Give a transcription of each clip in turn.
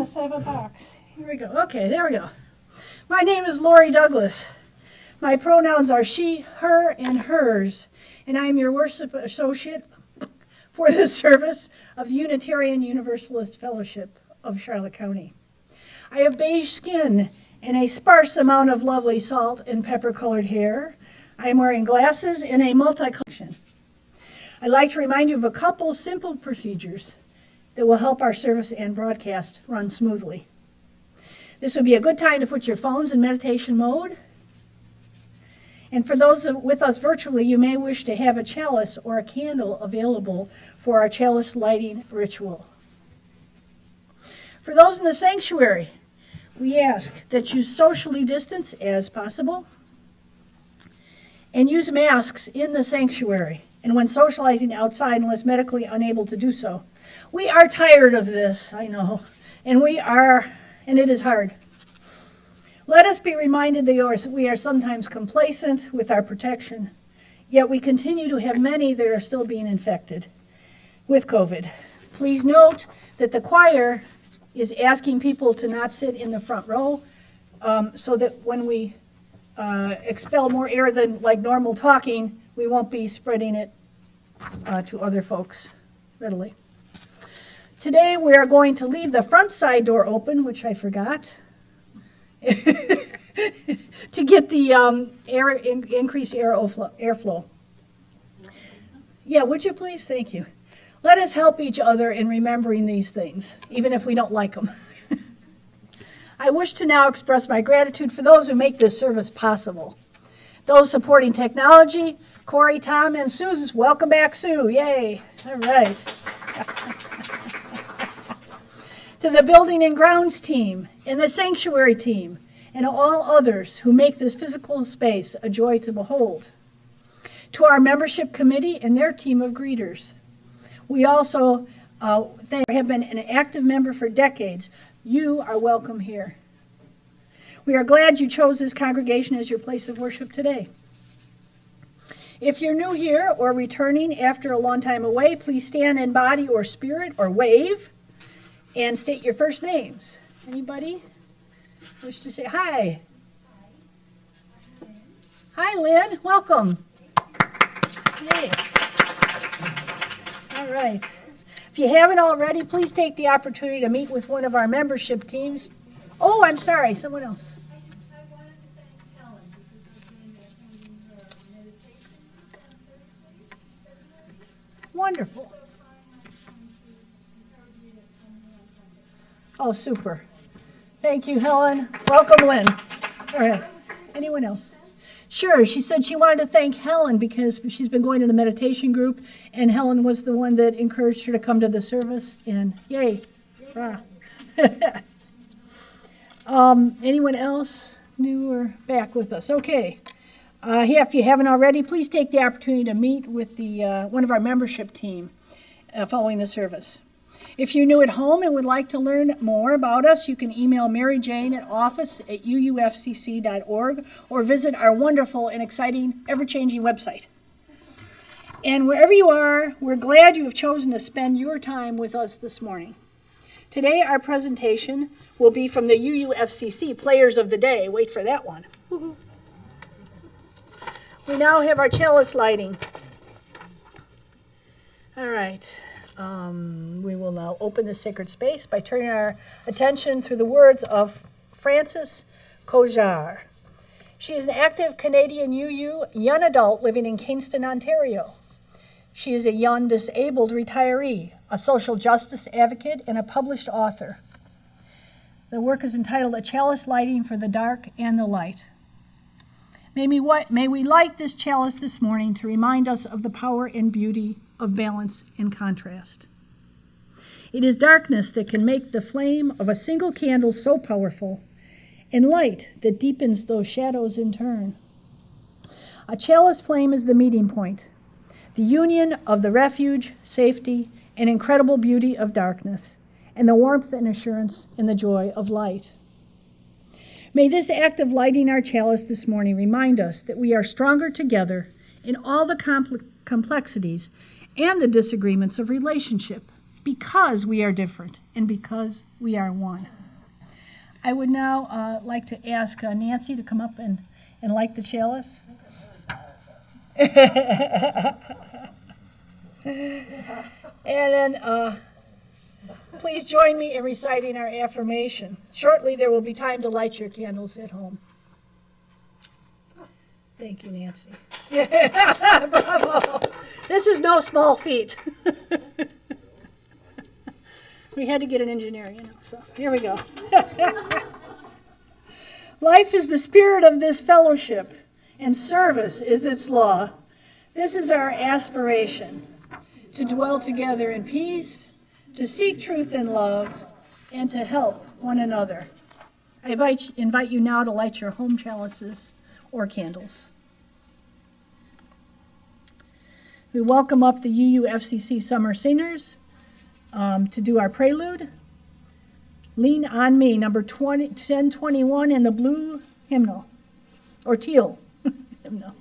goodness, I have a box. Here we go. Okay, there we go. My name is Lori Douglas. My pronouns are she, her, and hers, and I am your worship associate for the service of the Unitarian Universalist Fellowship of Charlotte County. I have beige skin and a sparse amount of lovely salt and pepper-colored hair. I am wearing glasses and a multi-collection. I'd like to remind you of a couple simple procedures that will help our service and broadcast run smoothly. This would be a good time to put your phones in meditation mode. And for those with us virtually, you may wish to have a chalice or a candle available for our chalice lighting ritual. For those in the sanctuary, we ask that you socially distance as possible and use masks in the sanctuary and when socializing outside unless medically unable to do so. We are tired of this, I know, and it is hard. Let us be reminded that we are sometimes complacent with our protection, yet we continue to have many that are still being infected with COVID. Please note that the choir is asking people to not sit in the front row so that when we expel more air than like normal talking, we won't be spreading it to other folks readily. Today we are going to leave the front side door open, which I forgot, to get the increased airflow. Yeah, would you please? Thank you. Let us help each other in remembering these things, even if we don't like them. I wish to now express my gratitude for those who make this service possible. Those supporting technology, Corey, Tom, and Susan. Welcome back, Sue. Yay. All right. To the building and grounds team, and the sanctuary team, and all others who make this physical space a joy to behold. To our membership committee and their team of greeters. We also have been an active member for decades. You are welcome here. We are glad you chose this congregation as your place of worship today. If you're new here or returning after a long time away, please stand in body or spirit or wave and state your first names. Anybody wish to say hi? Hi, Lynn. Welcome. Yay. All right. If you haven't already, please take the opportunity to meet with one of our membership teams. Oh, I'm sorry. Someone else. I wanted to thank Helen because they're doing their meditation on Thursday. Wonderful. Oh, super. Thank you, Helen. Welcome, Lynn. All right. Anyone else? Sure. She said she wanted to thank Helen because she's been going to the meditation group, and Helen was the one that encouraged her to come to the service, and yay. Anyone else new or back with us? Okay. If you haven't already, please take the opportunity to meet with one of our membership team following the service. If you're new at home and would like to learn more about us, you can email Mary Jane at office@uufcc.org or visit our wonderful and exciting, ever-changing website. And wherever you are, we're glad you have chosen to spend your time with us this morning. Today, our presentation will be from the UUFCC Players of the Day. Wait for that one. We now have our chalice lighting. All right. We will now open the sacred space by turning our attention through the words of Frances Kojar. She is an active Canadian UU young adult living in Kingston, Ontario. She is a young disabled retiree, a social justice advocate, and a published author. The work is entitled A Chalice Lighting for the Dark and the Light. May we light this chalice this morning to remind us of the power and beauty of balance and contrast. It is darkness that can make the flame of a single candle so powerful, and light that deepens those shadows in turn. A chalice flame is the meeting point, the union of the refuge, safety, and incredible beauty of darkness, and the warmth and assurance and the joy of light. May this act of lighting our chalice this morning remind us that we are stronger together in all the complexities and the disagreements of relationship because we are different and because we are one. I would now like to ask Nancy to come up and light the chalice. And then please join me in reciting our affirmation. Shortly there will be time to light your candles at home. Thank you, Nancy. Bravo. This is no small feat. We had to get an engineer, so here we go. Life is the spirit of this fellowship, and service is its law. This is our aspiration, to dwell together in peace, to seek truth and love, and to help one another. I invite you now to light your home chalices or candles. We welcome up the UUFCC Summer Singers to do our prelude. Lean on Me, number 1021 in the blue hymnal, or teal hymnal.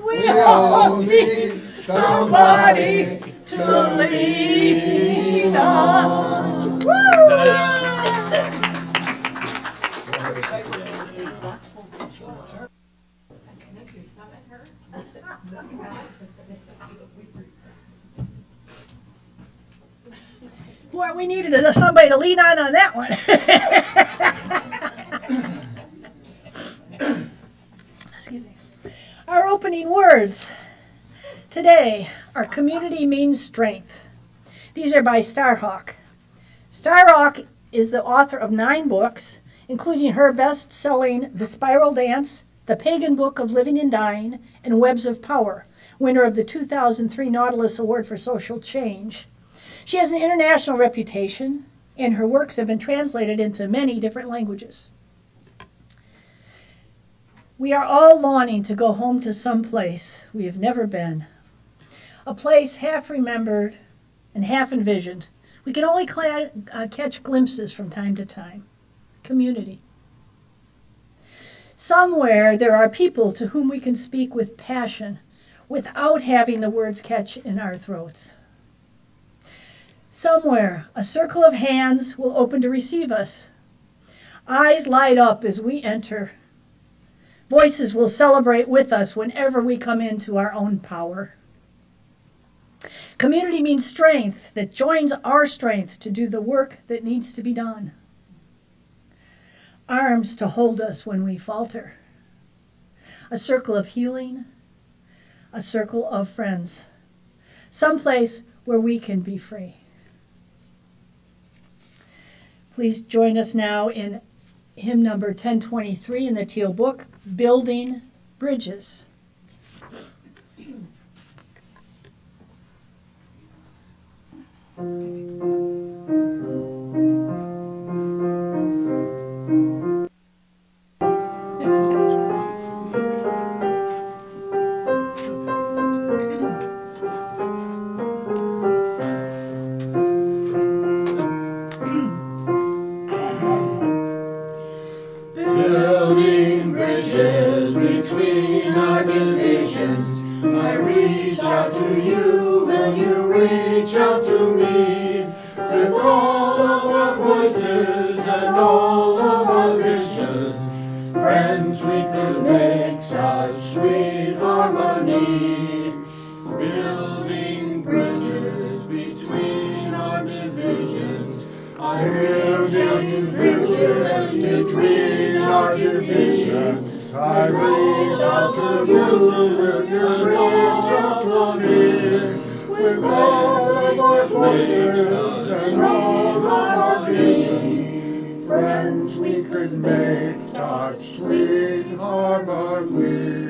We all need somebody to to lean on. Woo! Boy, we needed somebody to lean on that one. Excuse me. Our opening words today are community means strength. These are by Starhawk. Starhawk is the author of 9 books, including her best-selling The Spiral Dance, The Pagan Book of Living and Dying, and Webs of Power, winner of the 2003 Nautilus Award for Social Change. She has an international reputation, and her works have been translated into many different languages. We are all longing to go home to some place we have never been, a place half remembered and half envisioned. We can only catch glimpses from time to time. Community. Somewhere there are people to whom we can speak with passion without having the words catch in our throats. Somewhere a circle of hands will open to receive us. Eyes light up as we enter. Voices will celebrate with us whenever we come into our own power. Community means strength that joins our strength to do the work that needs to be done. Arms to hold us when we falter. A circle of healing, a circle of friends. Someplace where we can be free. Please join us now in hymn number 1023 in the Teal Book, Building Bridges. Building bridges between our divisions. I reach out to you and you reach out to me. With all of our voices and all of our visions, friends, we could make such sweet harmony. Building bridges between our divisions. I reach out to bridges between our divisions. I reach out to you and you reach out to me. With all of our voices and all of our vision, friends, we could make such sweet harmony.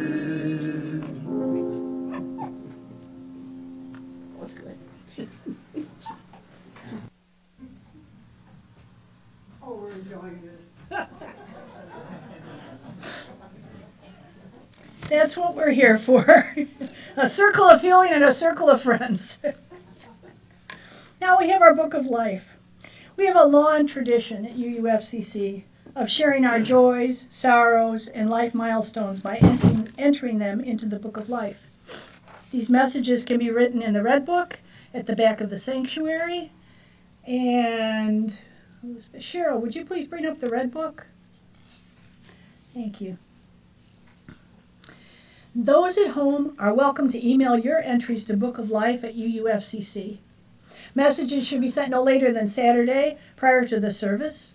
Oh, we're enjoying this. That's what we're here for. A circle of healing and a circle of friends. Now we have our Book of Life. We have a long tradition at UUFCC of sharing our joys, sorrows, and life milestones by entering them into the Book of Life. These messages can be written in the Red Book at the back of the sanctuary. And Cheryl, would you please bring up the Red Book? Thank you. Those at home are welcome to email your entries to Book of Life at UUFCC. Messages should be sent no later than Saturday prior to the service,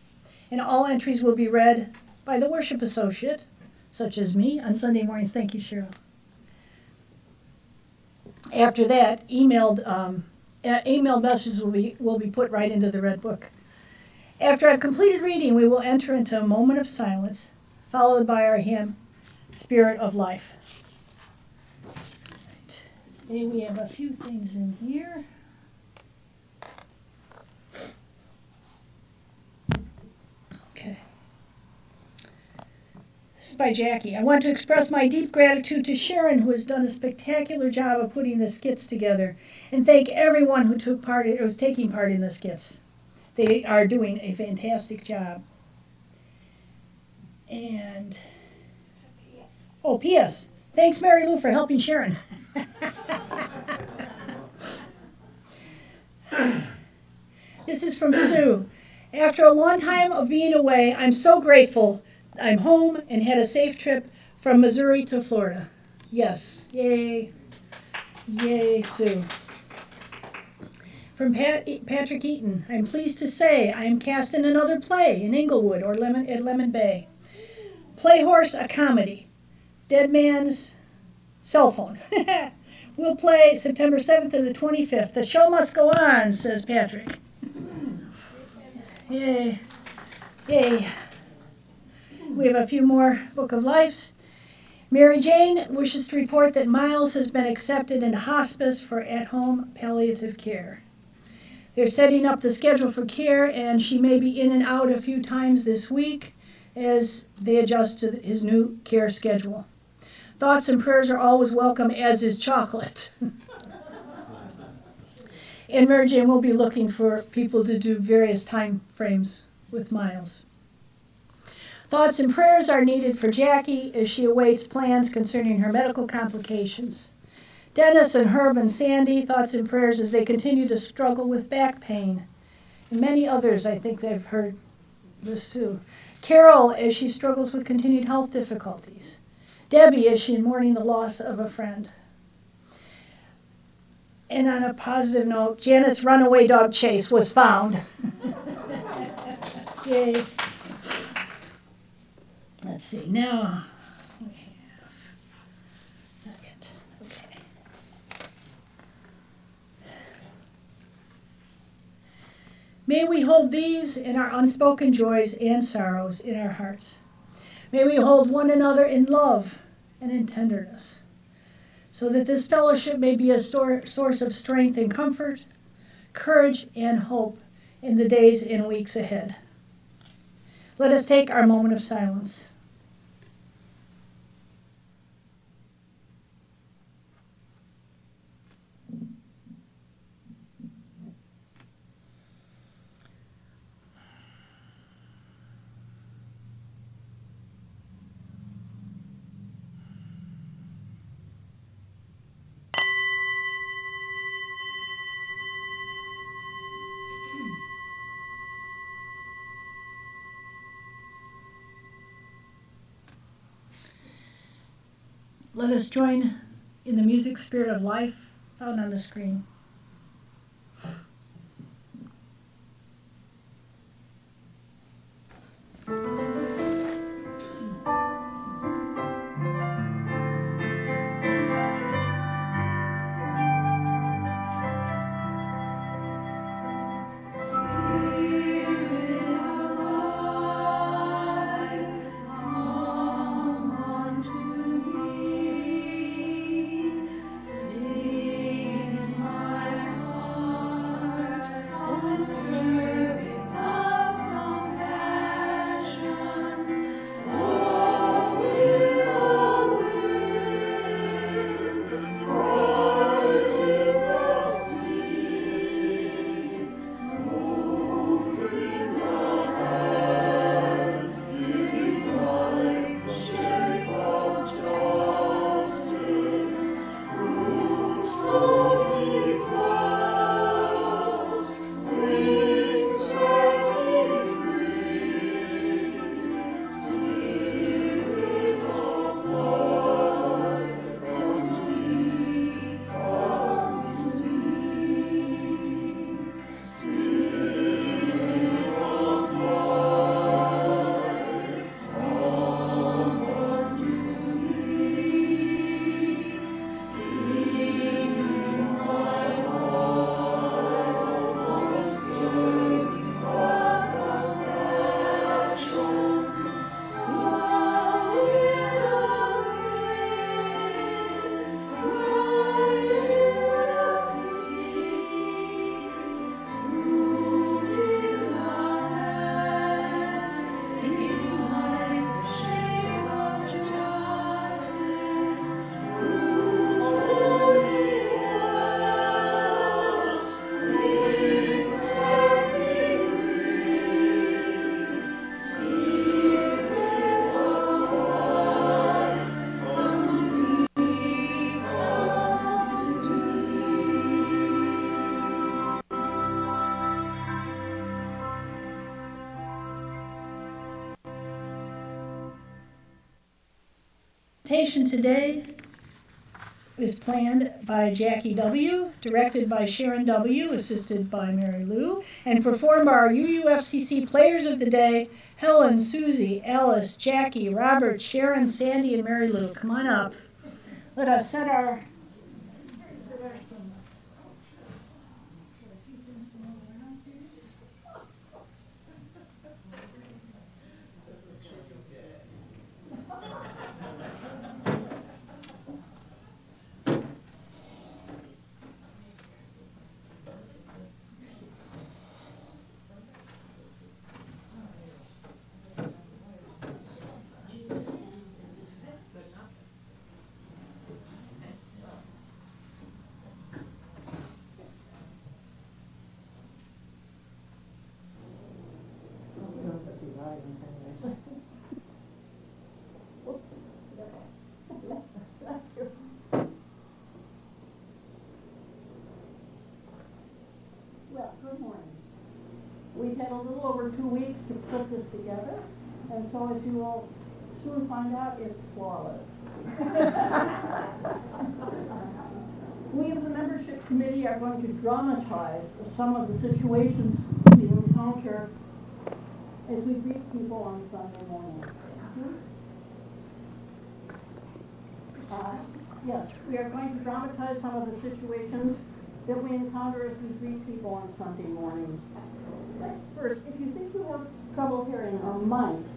and all entries will be read by the worship associate, such as me, on Sunday mornings. Thank you, Cheryl. After that, emailed messages will be put right into the Red Book. After I've completed reading, we will enter into a moment of silence, followed by our hymn, Spirit of Life. Today we have a few things in here. Okay. This is by Jackie. I want to express my deep gratitude to Sharon, who has done a spectacular job of putting the skits together, and thank everyone who was taking part in the skits. They are doing a fantastic job. And, oh, P.S. Thanks, Mary Lou, for helping Sharon. This is from Sue. After a long time of being away, I'm so grateful I'm home and had a safe trip from Missouri to Florida. Yes, yay. Yay, Sue. From Patrick Eaton, I'm pleased to say I am cast in another play in Inglewood or at Lemon Bay. Playhorse, a comedy. Dead Man's Cell Phone. We'll play September 7th to the 25th. The show must go on, says Patrick. Yay. Yay. We have a few more Book of Lives. Mary Jane wishes to report that Miles has been accepted into hospice for at-home palliative care. They're setting up the schedule for care, and she may be in and out a few times this week as they adjust to his new care schedule. Thoughts and prayers are always welcome, as is chocolate. And Mary Jane will be looking for people to do various time frames with Miles. Thoughts and prayers are needed for Jackie as she awaits plans concerning her medical complications. Dennis and Herb and Sandy, thoughts and prayers as they continue to struggle with back pain. And many others, I think they've heard this too. Carol, as she struggles with continued health difficulties. Debbie, as she's mourning the loss of a friend. And on a positive note, Janet's runaway dog Chase was found. Yay. Let's see, now we have, not yet, okay. May we hold these in our unspoken joys and sorrows in our hearts. May we hold one another in love and in tenderness, so that this fellowship may be a source of strength and comfort, courage and hope in the days and weeks ahead. Let us take our moment of silence. Let us join in the music spirit of life found on the screen. Sing Presentation today is planned by Jackie W., directed by Sharon W., assisted by Mary Lou, and performed by our UUFCC players of the day, Helen, Susie, Alice, Jackie, Robert, Sharon, Sandy, and Mary Lou. Come on up. Let us set our Well, good morning. We've had a little over 2 weeks to put this together, and so as you will soon find out, it's flawless. We as the membership committee are going to dramatize some of the situations we encounter as we greet people on Sunday morning. Yes, we are going to dramatize some of the situations that we encounter as we greet people on Sunday mornings. First, if you think you have trouble hearing our mics,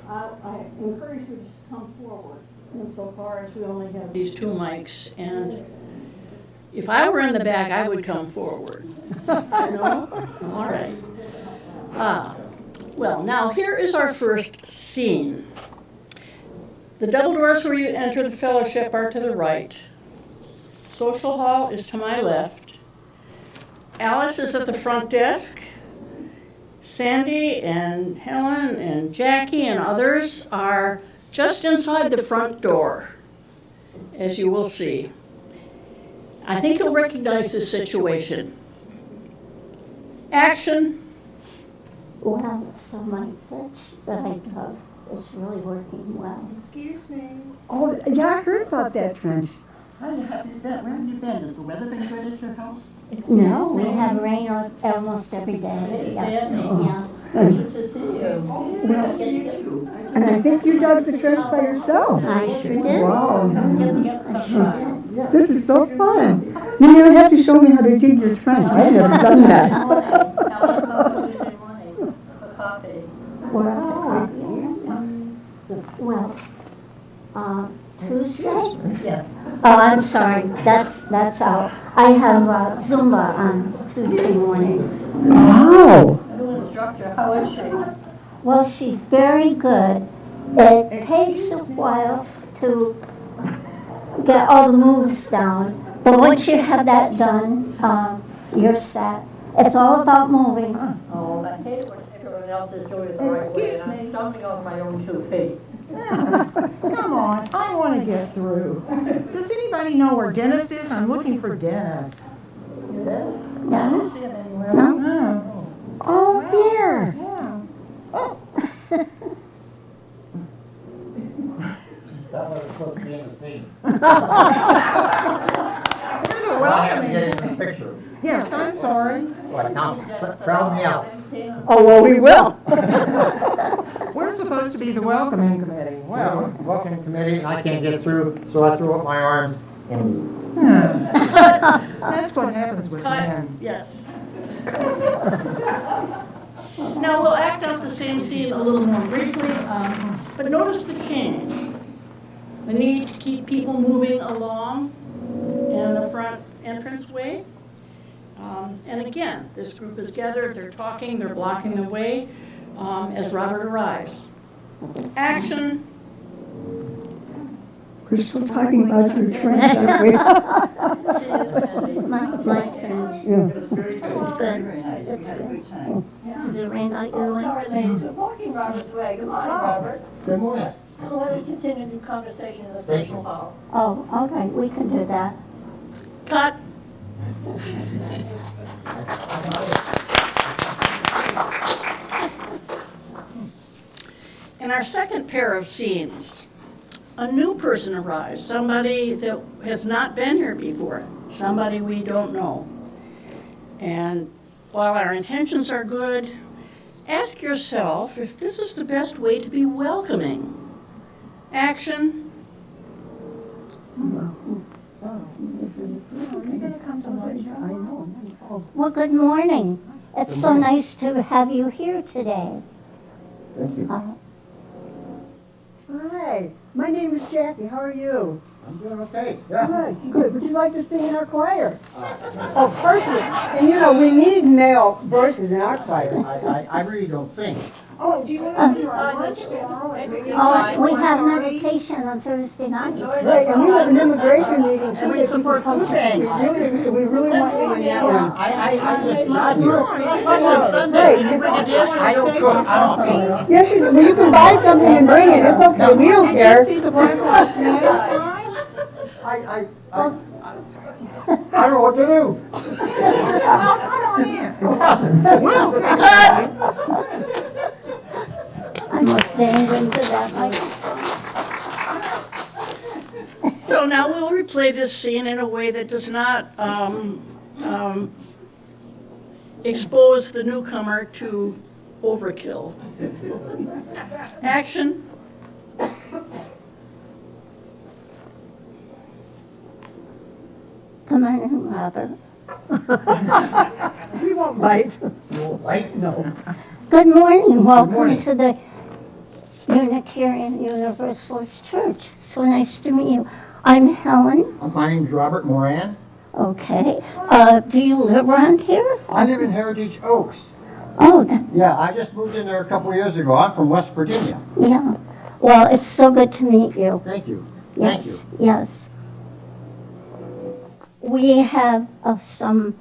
I encourage you to come forward, insofar as we only have these 2 mics. And if I were in the back, I would come forward. No? All right. Well, now here is our first scene. The double doors where you enter the fellowship are to the right. Social hall is to my left. Alice is at the front desk. Sandy and Helen and Jackie and others are just inside the front door, as you will see. I think you'll recognize this situation. Action. Well, so my pitch that I dug is really working well. Excuse me. Oh, yeah, I heard about that trench. Where have you been? Has the weather been good at your house? No, we have rain almost every day. Yeah. Good to see you. Well, see you too. And I think you dug the trench by yourself. I sure did. Wow. I sure did. This is so fun. You never have to show me how to dig your trench. I've never done that. Well, Tuesday? Yes. Oh, I'm sorry. That's out. I have Zumba on Tuesday mornings. Wow. New instructor, how is she? Well, she's very good. It takes a while to get all the moves down, but once you have that done, you're set. It's all about moving. Oh, I hate it when everyone else is doing it the right way, and I'm stumbling over my own 2 feet. Come on, I want to get through. Does anybody know where Dennis is? I'm looking for Dennis. Yes? No. Oh, there. Yeah. That was supposed to be in the scene. There's a I have to welcoming. get in the picture. Yes, I'm sorry. Like, now, crowd me out. Oh, well, we will. We're supposed to be the welcoming committee. Well, Welcome committee, and I can't get through, so I threw up my arms and that's what happens with men. Yes. Now, we'll act out the same scene a little more briefly, but notice the change. The need to keep people moving along in the front entranceway. And again, this group is gathered, they're talking, they're blocking the way as Robert arrives. Action. We're still talking about your trench, aren't we? My turn. Yeah. It's good. It's good. Does it rain out your way? Sorry, ladies, we're walking Robert's way. Good morning, Robert. good morning. We'll let us continue the conversation in the social hall. Oh, okay, we can do that. Cut. In our second pair of scenes, a new person arrives, somebody that has not been here before, somebody we don't know. And while our intentions are good, ask yourself if this is the best way to be welcoming. Action. Well, good morning. It's so nice to have you here today. Thank you. Hi, my name is Jackie. How are you? I'm doing okay. Good, good. Would you like to sing in our choir? Oh, perfect. And you know, we need male voices in our choir. I really don't sing. Oh, do you want to do our Oh, we have meditation on Thursday night. Right, and we have an immigration meeting too. If you can come to it. We really want you in that one. I just got here. Right. I don't cook, I don't paint. Yes, well, you can buy something and bring it. It's okay. We don't care. See the Black Lives Matter sign? I don't know what to do. Well, come on in. We'll take I must bang into that mic. So now we'll replay this scene in a way that does not expose the newcomer to overkill. Action. Come on in, Robert. We won't bite. You won't bite? No. Good morning. Welcome morning. to the Unitarian Universalist Church. So nice to meet you. I'm Helen. My name's Robert Moran. Okay. Do you live around here? I live in Heritage Oaks. Oh, Yeah, I just moved in there a couple years ago. I'm from West Virginia. yeah. Well, it's so good to meet you. Thank you. Yes, Thank you. yes. We have some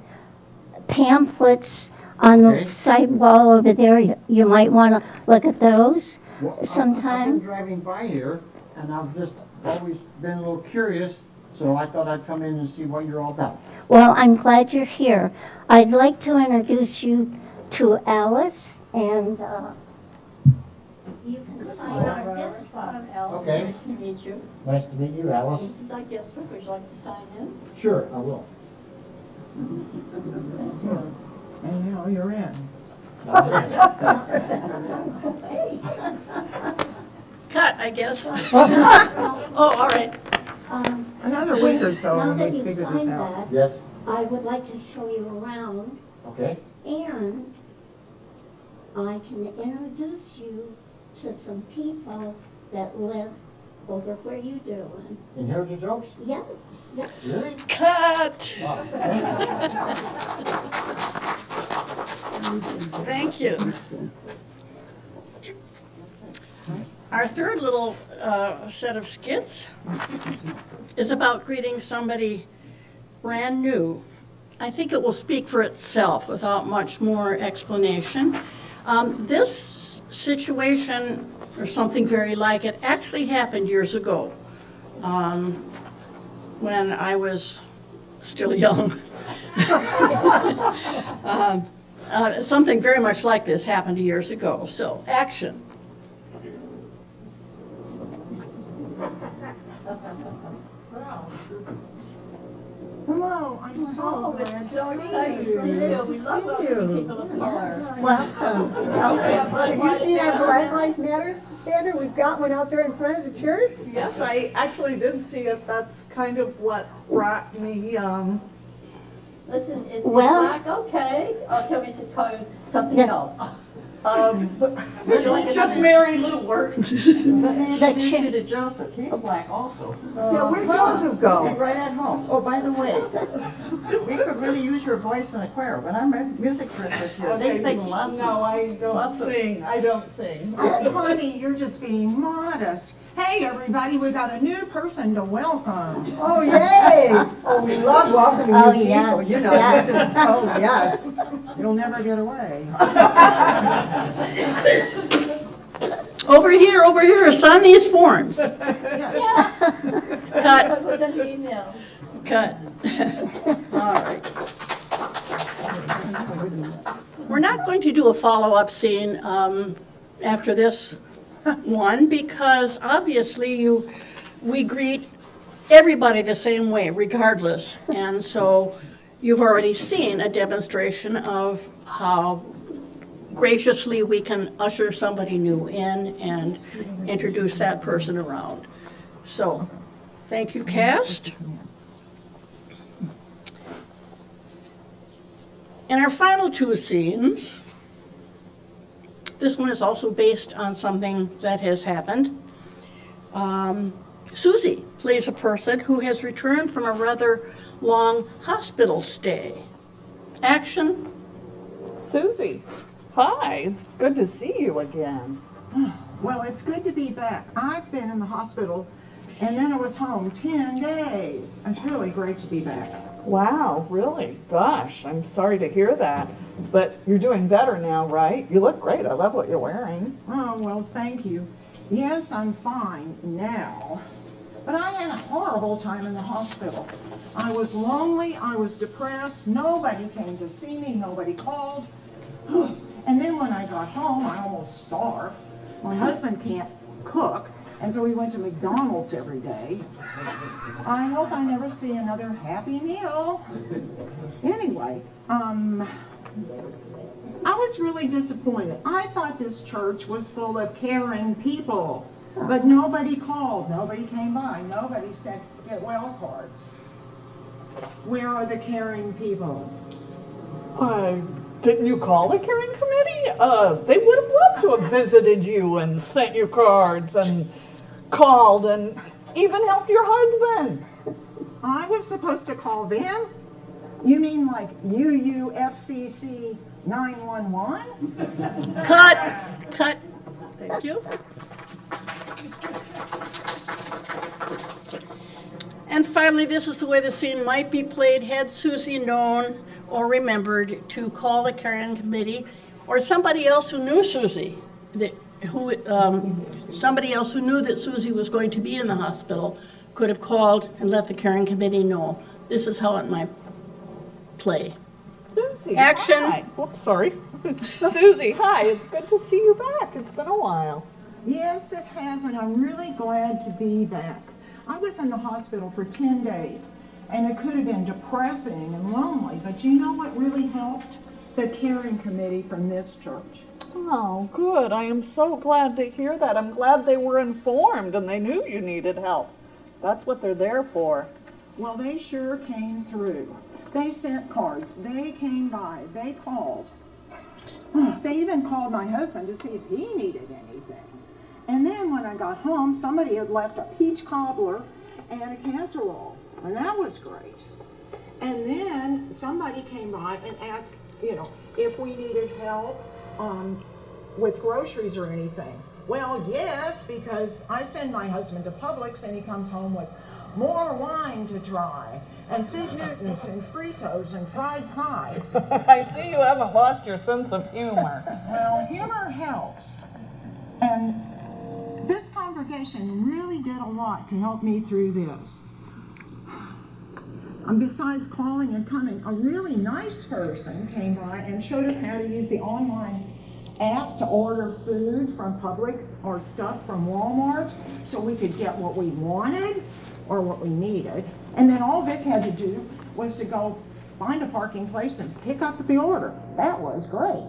pamphlets on Okay. the side wall over there. You might want to look at those Well, I've sometime. been driving by here, and I've just always been a little curious, so I thought I'd come in and see what you're all about. Well, I'm glad you're here. I'd like to introduce you to Alice, and you can sign our guest book. Okay. Nice to meet you. Nice to meet you, Alice. This is our guest book. Would you like to sign in? Sure, I will. And now you're in. Cut, I guess. Oh, all right. Another week or so Now and that we you've figure signed this out. that, Yes, I would like to show you around, okay. and I can introduce you to some people that live over where you do. In Heritage Oaks? Yes, yes. Really? Cut. Wow. Thank you. Our third little set of skits is about greeting somebody brand new. I think it will speak for itself without much more explanation. This situation, or something very like it, actually happened years ago when I was still young. Something very much like this happened years ago. So, action. Hello, I'm so Oh, glad we're to so see excited to see you. We love welcoming people of color. Welcome. Have you seen our Black Lives Matter banner? We've got one out there in front of the church. Yes, I actually did see it. That's kind of what brought me, Listen, is Well- black okay? Or can we call it something Yeah. else? Would you like just another- married little work. The chair. to Joseph, he's black also. Yeah, where'd Joseph go? Right at home. Oh, by the way, we could really use your voice in the choir. When our music director this year, they sing lots No, of... I don't lots of- sing. I don't sing. Oh, honey, you're just being modest. Hey, everybody, we got a new person to welcome. Oh, yay! Oh, we love welcoming Oh, new people, yes, you know. yes. Oh, yes. You'll never get away. Over here, sign these forms. That Cut, was an email. cut. All right. We're not going to do a follow-up scene after this one because obviously you we greet everybody the same way, regardless. And so you've already seen a demonstration of how graciously we can usher somebody new in and introduce that person around. So, thank you, cast. And our final two scenes, this one is also based on something that has happened. Susie plays a person who has returned from a rather long hospital stay. Action. Susie, hi, it's good to see you again. Well, it's good to be back. I've been in the hospital and then I was home 10 days. It's really great to be back. Wow, really? Gosh, I'm sorry to hear that. But you're doing better now, right? You look great. I love what you're wearing. Oh, well, thank you. Yes, I'm fine now. But I had a horrible time in the hospital. I was lonely, I was depressed, nobody came to see me, nobody called. And then when I got home, I almost starved. My husband can't cook, and so we went to McDonald's every day. I hope I never see another Happy Meal. Anyway, I was really disappointed. I thought this church was full of caring people, but nobody called, nobody came by, nobody sent get well cards. Where are the caring people? Didn't you call the caring committee? They would have loved to have visited you and sent you cards and called and even helped your husband. I was supposed to call them? You mean like UUFCC 911? Cut. Thank you. And finally, this is the way the scene might be played had Susie known or remembered to call the caring committee or somebody else who knew Susie, somebody else who knew that Susie was going to be in the hospital could have called and let the caring committee know. This is how it might play. Susie, Action. Hi. Oops, sorry. Susie, hi. It's good to see you back. It's been a while. Yes, it has, and I'm really glad to be back. I was in the hospital for 10 days, and it could have been depressing and lonely, but you know what really helped? The caring committee from this church. Oh, good. I am so glad to hear that. I'm glad they were informed and they knew you needed help. That's what they're there for. Well, they sure came through. They sent cards. They came by. They called. They even called my husband to see if he needed anything. And then when I got home, somebody had left a peach cobbler and a casserole, and that was great. And then somebody came by and asked, if we needed help with groceries or anything. Well, yes, because I send my husband to Publix and he comes home with more wine to try, and Fig Newtons and Fritos and fried pies. I see you haven't lost your sense of humor. Well, humor helps. And this congregation really did a lot to help me through this. And besides calling and coming, a really nice person came by and showed us how to use the online app to order food from Publix or stuff from Walmart so we could get what we wanted or what we needed. And then all Vic had to do was to go find a parking place and pick up the order. That was great.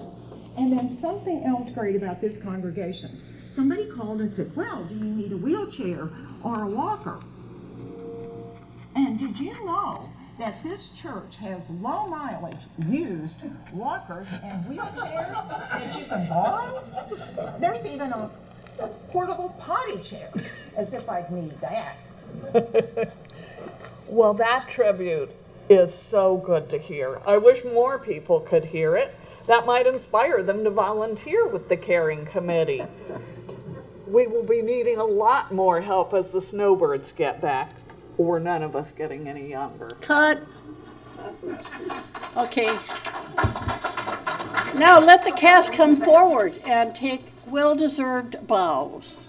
And then something else great about this congregation. Somebody called and said, well, do you need a wheelchair or a walker? And did you know that this church has low mileage used walkers and wheelchairs that you can borrow? There's even a portable potty chair, as if I'd need that. Well, that tribute is so good to hear. I wish more people could hear it. That might inspire them to volunteer with the caring committee. We will be needing a lot more help as the snowbirds get back, or none of us getting any younger. Cut. Okay. Now let the cast come forward and take well-deserved bows.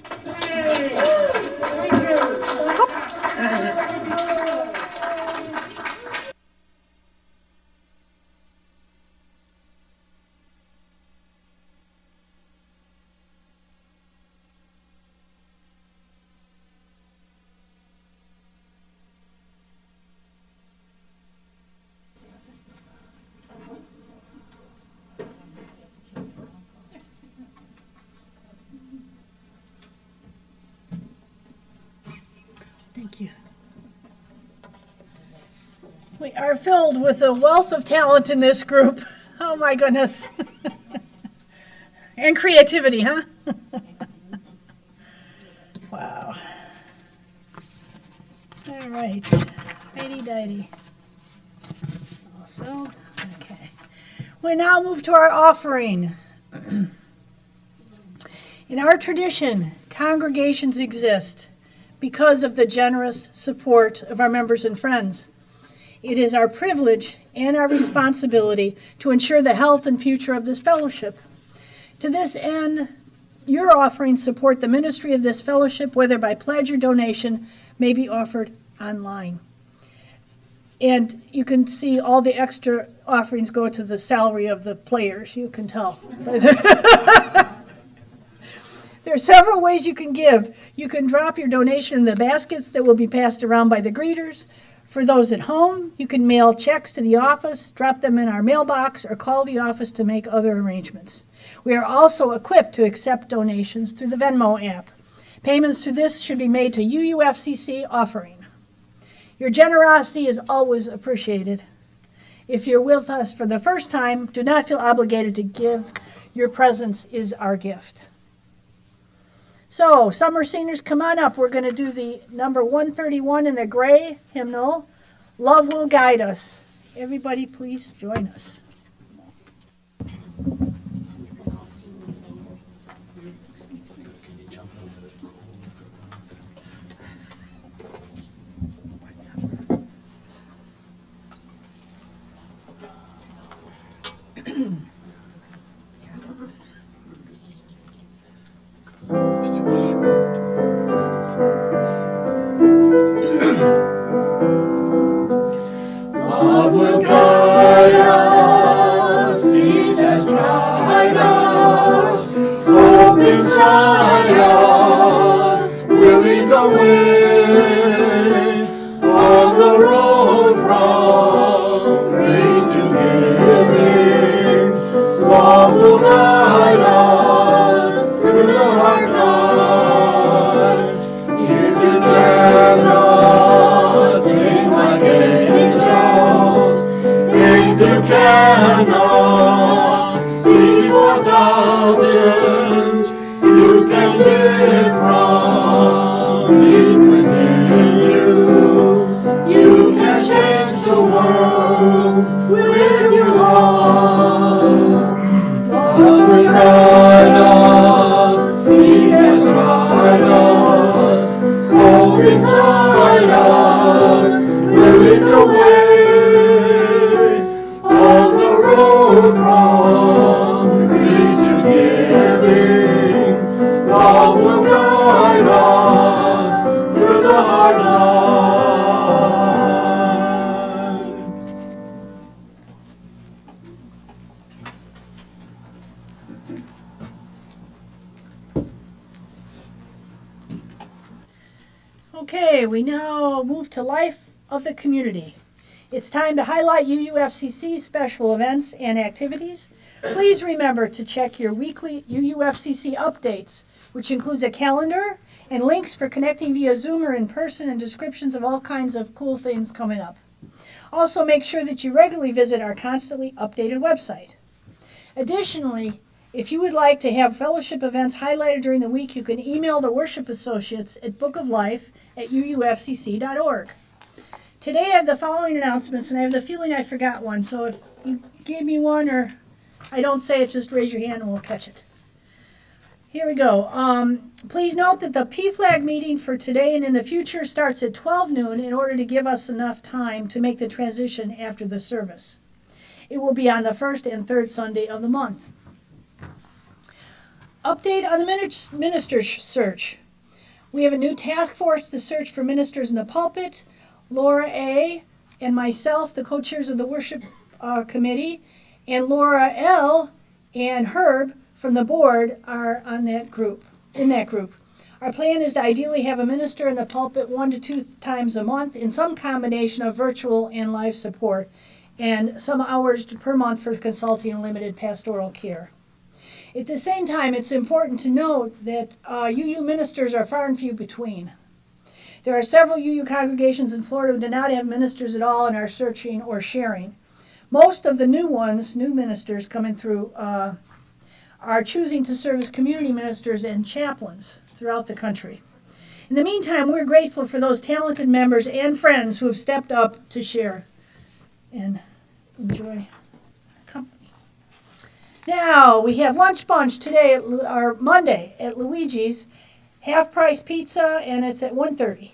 Thank you. We are filled with a wealth of talent in this group. Oh my goodness. And creativity, huh? Wow. All right. Righty-dighty. Also, okay. We now move to our offering. In our tradition, congregations exist because of the generous support of our members and friends. It is our privilege and our responsibility to ensure the health and future of this fellowship. To this end, your offerings support the ministry of this fellowship, whether by pledge or donation, may be offered online. And you can see all the extra offerings go to the salary of the players, you can tell. There are several ways you can give. You can drop your donation in the baskets that will be passed around by the greeters. For those at home, you can mail checks to the office, drop them in our mailbox, or call the office to make other arrangements. We are also equipped to accept donations through the Venmo app. Payments through this should be made to UUFCC offering. Your generosity is always appreciated. If you're with us for the first time, do not feel obligated to give. Your presence is our gift. So, summer seniors, come on up. We're going to do the number 131 in the gray hymnal, Love Will Guide Us. Everybody, please join us. Love will guide us, peace has tried us, hope inside us will lead the way on the road from grace to giving. Love will guide us through the hard nights. If you cannot sing like angels, if you cannot speak for thousands, you can live from deep within you. You can change the world with your love. Love will guide us, peace has tried us, hope inside us will lead the way on the road from grief to giving. Love will guide us through the hard night. Okay, we now move to life of the community. It's time to highlight UUFCC special events and activities. Please remember to check your weekly UUFCC updates, which includes a calendar and links for connecting via Zoom or in person and descriptions of all kinds of cool things coming up. Also, make sure that you regularly visit our constantly updated website. Additionally, if you would like to have fellowship events highlighted during the week, you can email the worship associates at bookoflife@uufcc.org. Today I have the following announcements, and I have the feeling I forgot one, so if you gave me one or I don't say it, just raise your hand and we'll catch it. Here we go. Please note that the PFLAG meeting for today and in the future starts at 12 noon in order to give us enough time to make the transition after the service. It will be on the first and third Sunday of the month. Update on the minister search. We have a new task force to search for ministers in the pulpit. Laura A. and myself, the co-chairs of the worship committee, and Laura L. and Herb from the board are in that group. Our plan is to ideally have a minister in the pulpit 1 to 2 times a month in some combination of virtual and live support, and some hours per month for consulting and limited pastoral care. At the same time, it's important to note that UU ministers are far and few between. There are several UU congregations in Florida who do not have ministers at all and are searching or sharing. Most of the new ministers coming through, are choosing to serve as community ministers and chaplains throughout the country. In the meantime, we're grateful for those talented members and friends who have stepped up to share and enjoy company. Now, we have lunch bunch today, or Monday, at Luigi's. Half-price pizza, and it's at 1:30.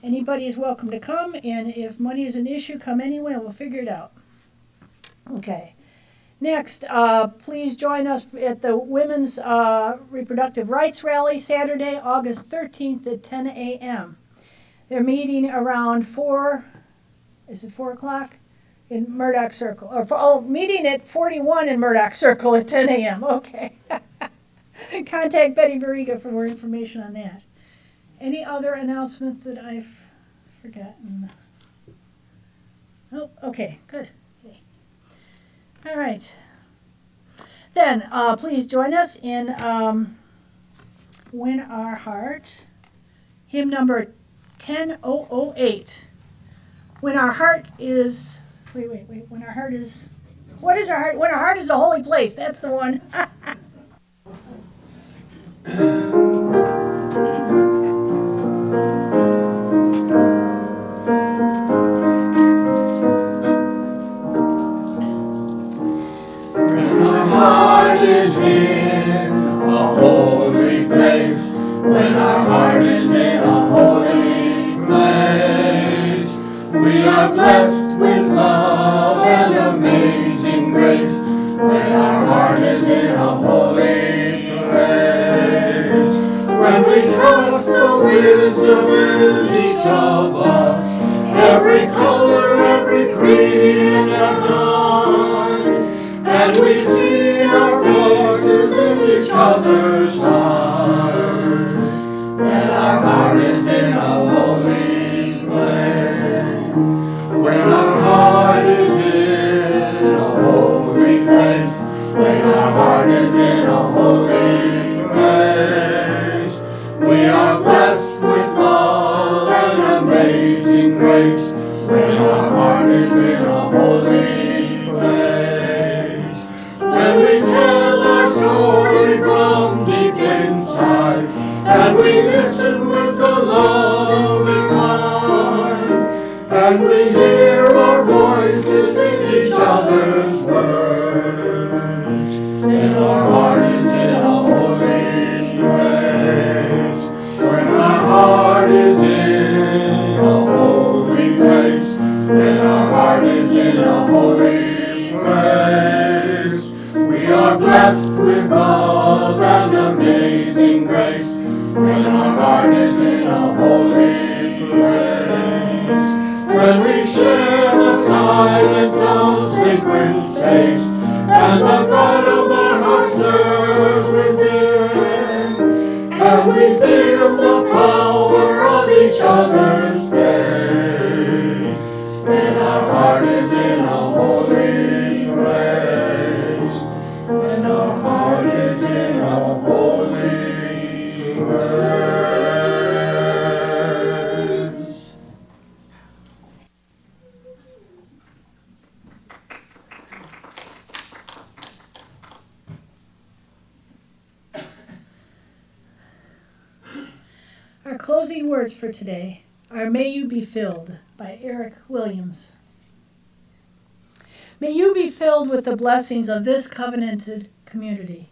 Anybody is welcome to come, and if money is an issue, come anyway, and we'll figure it out. Okay. Next, please join us at the Women's Reproductive Rights Rally, Saturday, August 13th at 10 a.m. They're meeting around 4 o'clock? In Murdoch Circle. Meeting at 41 in Murdoch Circle at 10 a.m. Okay. Contact Betty Barriga for more information on that. Any other announcement that I've forgotten? Oh, okay, good. Okay. All right. Then, please join us in Win Our Heart, hymn number 10008. When our heart is, wait, when our heart is, what is our heart? When our heart is a holy place, that's the one. When our heart is in a holy place, when our heart is in a holy place, we are blessed with love and amazing grace. When our heart is in a holy place, when we trust the wisdom in each of us, every color, every creed, and line, and we see our faces in each other's eyes, then our heart is in a holy place. When our heart is in a holy place, when our heart is in a holy place, we are blessed with love and amazing grace. When our heart is in a holy place, when we tell our story from deep inside, and we listen with a loving mind, and we hear our voices in each other's words, then our heart is in a holy place. When our heart is in a holy place, when our heart is in a holy place, we are blessed with love and amazing grace. When our heart is in a holy place, when we share the silence of sacred space, and the God of our hearts stirs within, and we feel the power of each other's faith, then our heart is in a holy place. When our heart is in a holy place. Our closing words for today are May You Be Filled by Eric Williams. May you be filled with the blessings of this covenanted community.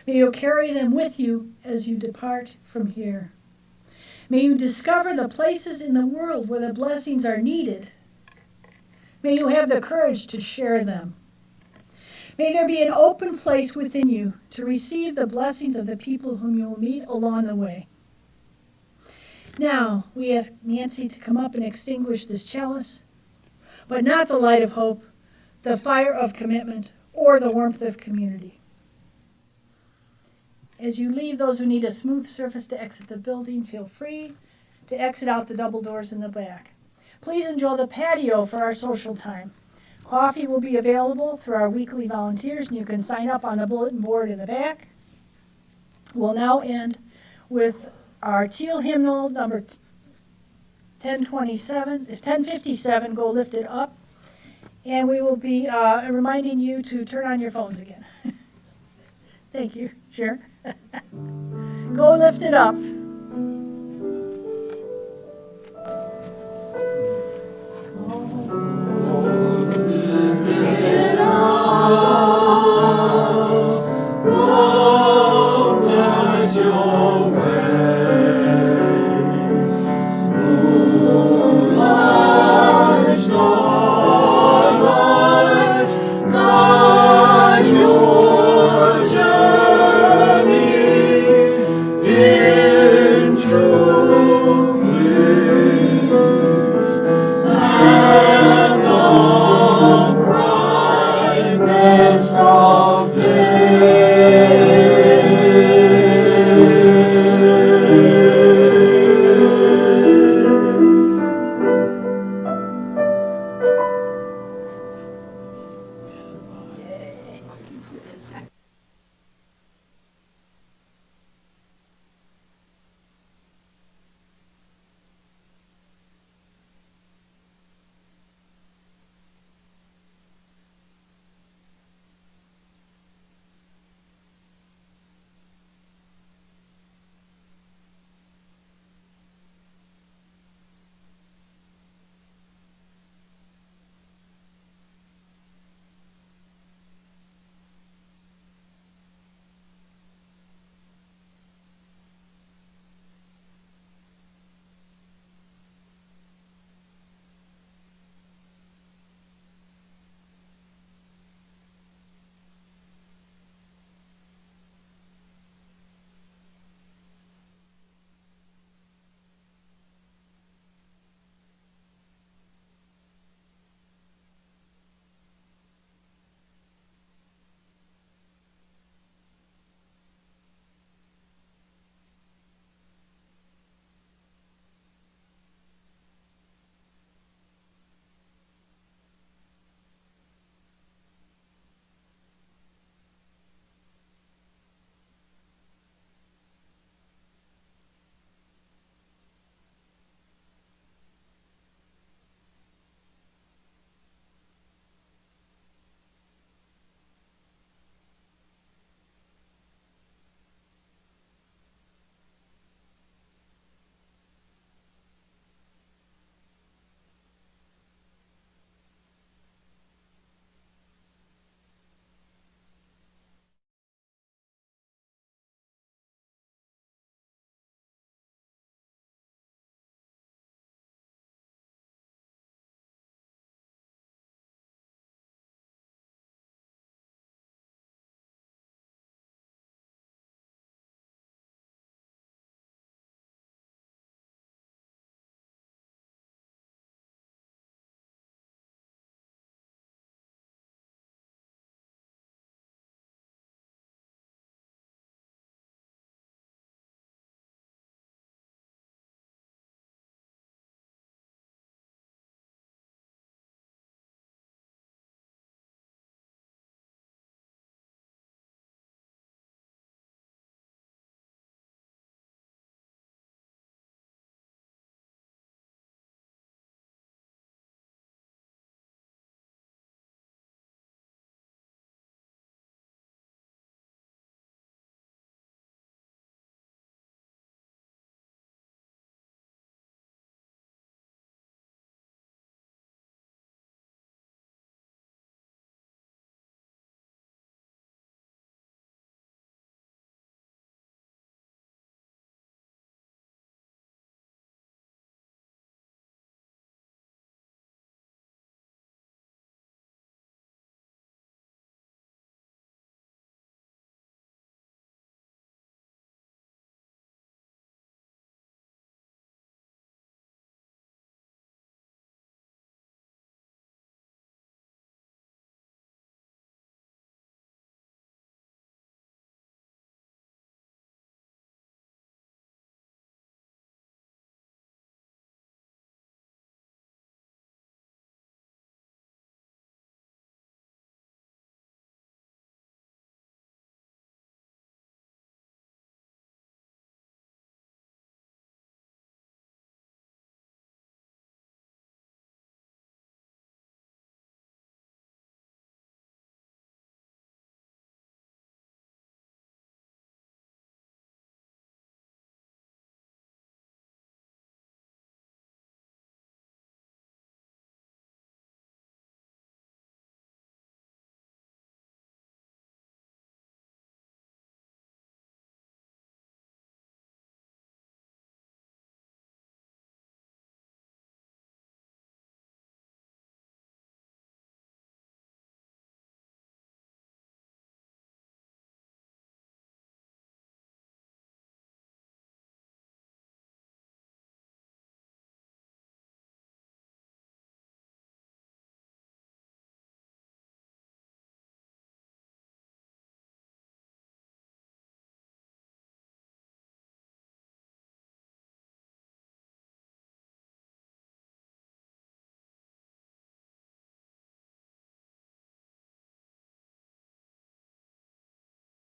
May you carry them with you as you depart from here. May you discover the places in the world where the blessings are needed. May you have the courage to share them. May there be an open place within you to receive the blessings of the people whom you will meet along the way. Now, we ask Nancy to come up and extinguish this chalice, but not the light of hope, the fire of commitment, or the warmth of community. As you leave, those who need a smooth surface to exit the building, feel free to exit out the double doors in the back. Please enjoy the patio for our social time. Coffee will be available through our weekly volunteers, and you can sign up on the bulletin board in the back. We'll now end with our teal hymnal, number 1057, Go Lift It Up. And we will be reminding you to turn on your phones again. Thank you, Sharon. Go lift it up. Your way.